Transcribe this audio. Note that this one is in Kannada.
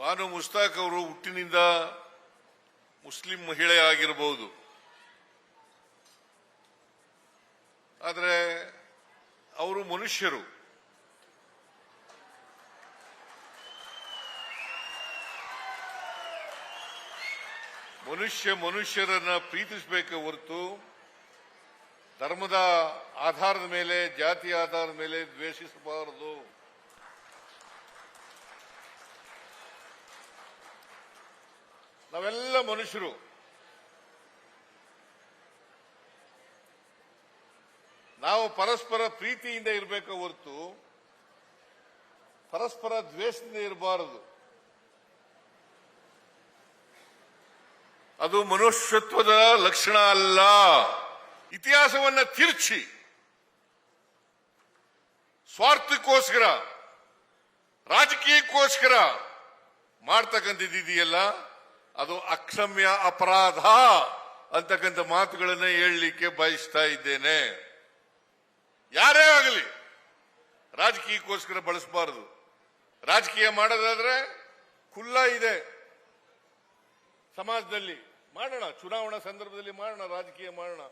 ಬಾನು ಮುಸ್ತಾಕ್ ಅವರು ಹುಟ್ಟಿನಿಂದ ಮುಸ್ಲಿಂ ಮಹಿಳೆ ಆಗಿರಬಹುದು, ಆದರೆ ಅವರು ಮನುಷ್ಯರು. ಮನುಷ್ಯರನ್ನ ಪ್ರೀತಿಸಬೇಕೆ ಹೊರತು ಧರ್ಮದ ಆಧಾರದ ಮೇಲೆ, ಜಾತಿಯ ಆಧಾರದ ಮೇಲೆ ದ್ವೇಷಿಸಬಾರದು. ನಾವೆಲ್ಲ ಮನುಷ್ಯರು. ನಾವು ಪರಸ್ಪರ ಪ್ರೀತಿಯಿಂದ ಇರಬೇಕೆ ಹೊರತು ಪರಸ್ಪರ ದ್ವೇಷದಿಂದ ಇರಬಾರದು. ಅದು ಮನುಷ್ಯತ್ವದ ಲಕ್ಷಣ ಅಲ್ಲ. ಇತಿಹಾಸವನ್ನ ತಿರುಚಿ ಸ್ವಾರ್ಥಕ್ಕೋಸ್ಕರ, ರಾಜಕೀಯಕ್ಕೋಸ್ಕರ ಮಾಡ್ತಕ್ಕಂಥದ್ದಿದೆಯಲ್ಲ, ಅದು ಅಕ್ಷಮ್ಯ ಅಪರಾಧ ಅಂತಕ್ಕಂಥ ಮಾತುಗಳನ್ನ ಹೇಳಲಿಕ್ಕೆ ಬಯಸ್ತಾ ಇದ್ದೇನೆ. ಯಾರೇ ಆಗಲಿ ರಾಜಕೀಯಕ್ಕೋಸ್ಕರ ಬಳಸಬಾರದು. ರಾಜಕೀಯ ಮಾಡೋದಾದ್ರೆ ಖುಲ್ಲಾ ಇದೆ ಸಮಾಜದಲ್ಲಿ, ಮಾಡೋಣ. ಚುನಾವಣಾ ಸಂದರ್ಭದಲ್ಲಿ ಮಾಡೋಣ, ರಾಜಕೀಯ ಮಾಡೋಣ.